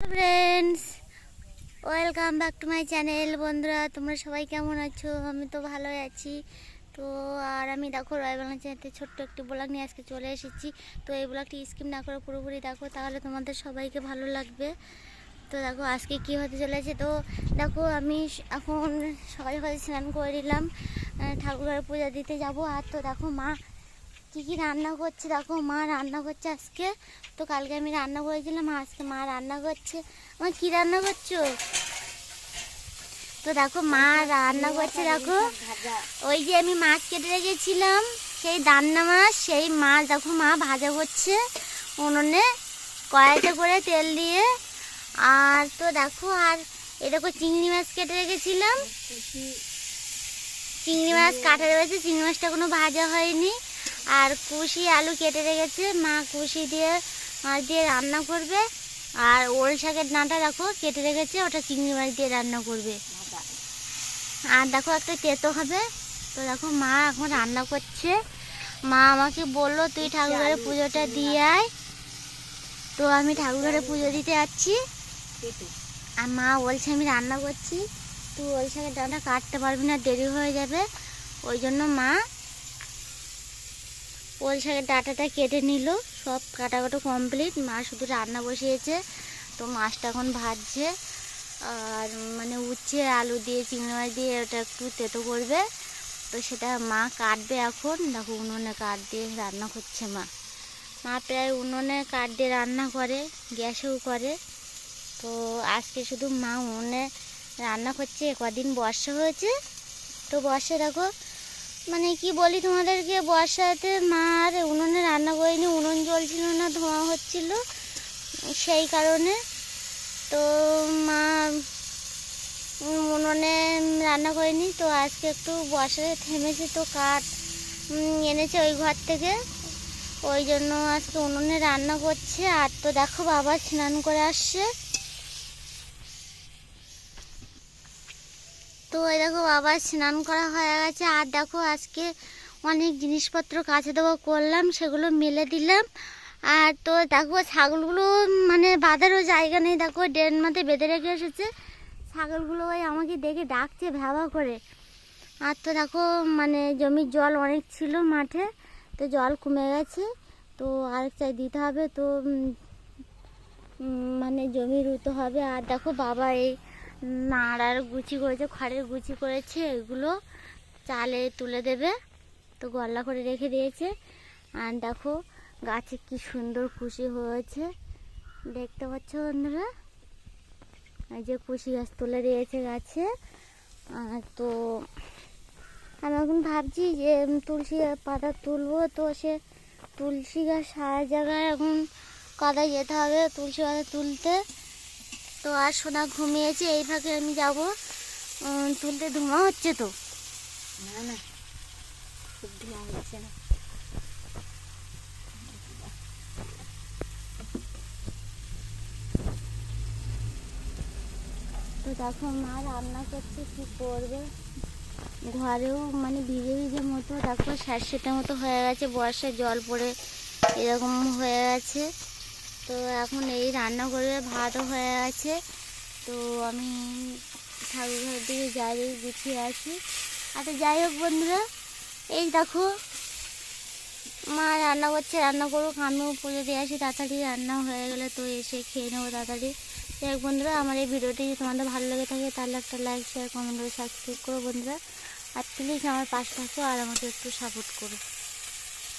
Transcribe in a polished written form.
Friends, welcome back to my channel. বন্ধুরা, তোমরা সবাই কেমন আছো? আমি তো ভালোই আছি। তো আর আমি দেখো রয় বাংলা চ্যানেলে ছোট্ট একটি ব্লগ নিয়ে আজকে চলে এসেছি। তো এই ব্লগটি স্কিপ না করে পুরোপুরি দেখো, তাহলে তোমাদের সবাইকে ভালো লাগবে। তো দেখো আজকে কি হতে চলেছে। তো দেখো আমি এখন সকালে সকালে স্নান করে নিলাম, ঠাকুরের পূজা দিতে যাব। আর তো দেখো মা কি রান্না করছে, দেখো মা রান্না করছে আজকে। তো কালকে আমি রান্না করেছিলাম, আজকে মা রান্না করছে। মা কি রান্না করছো? তো দেখো মা রান্না করছে। দেখো ওই যে আমি মাছ কেটে রেখেছিলাম, সেই দান্না মাছ, সেই মাছ দেখো মা ভাজা করছে উনুনে কড়াইতে করে তেল দিয়ে। আর তো দেখো আর এই দেখো চিংড়ি মাছ কেটে রেখেছিলাম, চিংড়ি মাছ কাটা রয়েছে, চিংড়ি মাছটা কোনো ভাজা হয়নি। আর কুশি আলু কেটে রেখেছে মা, কুশি দিয়ে মাছ দিয়ে রান্না করবে। আর ওল শাকের ডাঁটা দেখো কেটে রেখেছে, ওটা চিংড়ি মাছ দিয়ে রান্না করবে। আর দেখো একটা তেতো হবে। তো দেখো মা এখন রান্না করছে। মা আমাকে বললো তুই ঠাকুরের পুজোটা দিয়ে আয়। তো আমি ঠাকুরের পুজো দিতে যাচ্ছি। আর মা বলছে আমি রান্না করছি, তুই ওল শাকের ডাঁটা কাটতে পারবি না, দেরি হয়ে যাবে। ওই জন্য মা ওল শাকের ডাঁটাটা কেটে নিল, সব কাটাকাটো কমপ্লিট। মা শুধু রান্না বসিয়েছে। তো মাছটা এখন ভাজছে, আর মানে উচ্ছে আলু দিয়ে চিংড়ি মাছ দিয়ে ওটা একটু তেতো করবে। তো সেটা মা কাটবে এখন। দেখো উনুনে কাঠ দিয়ে রান্না করছে মা। মা প্রায় উনুনে কাঠ দিয়ে রান্না করে, গ্যাসেও করে। তো আজকে শুধু মা উনুনে রান্না করছে। কদিন বর্ষা হয়েছে, তো বর্ষা দেখো মানে কি বলি তোমাদেরকে, বর্ষাতে মা আর উনুনে রান্না করিনি, উনুন জ্বলছিল না, ধোঁয়া হচ্ছিল সেই কারণে। তো মা উনুনে রান্না করিনি। তো আজকে একটু বর্ষাতে থেমেছে, তো কাঠ এনেছে ওই ঘর থেকে, ওই জন্য আজকে উনুনে রান্না করছে। আর তো দেখো বাবা স্নান করে আসছে। তো ওই দেখো বাবা স্নান করা হয়ে গেছে। আর দেখো আজকে অনেক জিনিসপত্র কাছে দেবো করলাম, সেগুলো মেলে দিলাম। আর তো দেখো ছাগলগুলো মানে বাঁধারও জায়গা নেই, দেখো ড্রেন মধ্যে বেঁধে রেখে এসেছে। ছাগলগুলো ওই আমাকে দেখে ডাকছে ভ্যাবা করে। আর তো দেখো মানে জমির জল অনেক ছিল মাঠে, তো জল কমে গেছে, তো আরেক চাই দিতে হবে। তো মানে জমি রুতে হবে। আর দেখো বাবা এই নাড়ার গুছি করেছে, খড়ের গুছি করেছে, এগুলো চালে তুলে দেবে। তো গল্লা করে রেখে দিয়েছে। আর দেখো গাছে কি সুন্দর কুশি হয়েছে, দেখতে পাচ্ছ বন্ধুরা? এই যে কুশি গাছ তুলে দিয়েছে গাছে। আর তো আমি এখন ভাবছি যে তুলসী পাতা তুলবো। তো সে তুলসী গাছ সারা জায়গায় এখন কাদায় যেতে হবে তুলসী পাতা তুলতে। তো আর সোনা ঘুমিয়েছে, এই ফাঁকে আমি যাবো তুলতে। ধোঁয়া হচ্ছে তো না, না খুব ধোঁয়া হচ্ছে না। তো দেখো মা রান্না করছে, কি করবে। ঘরেও মানে ভিজে ভিজে মতো দেখো স্যাঁতসেঁতে মতো হয়ে গেছে, বর্ষায় জল পড়ে এরকম হয়ে গেছে। তো এখন এই রান্না করবে, ভাতও হয়ে গেছে। তো আমি ঠাকুর ঘরের দিকে যাই, গুছিয়ে আসি। আচ্ছা যাই হোক বন্ধুরা, এই দেখো মা রান্না করছে, রান্না করুক, আমিও পুজো দিয়ে আসি তাড়াতাড়ি। রান্না হয়ে গেলে তো এসে খেয়ে নেবো তাড়াতাড়ি। যাই হোক বন্ধুরা, আমার এই ভিডিওটি যদি তোমাদের ভালো লেগে থাকে তাহলে একটা লাইক শেয়ার কমেন্ট করে সাবস্ক্রাইব করো বন্ধুরা। আর প্লিজ আমার পাশে থাকো আর আমাকে একটু সাপোর্ট করো।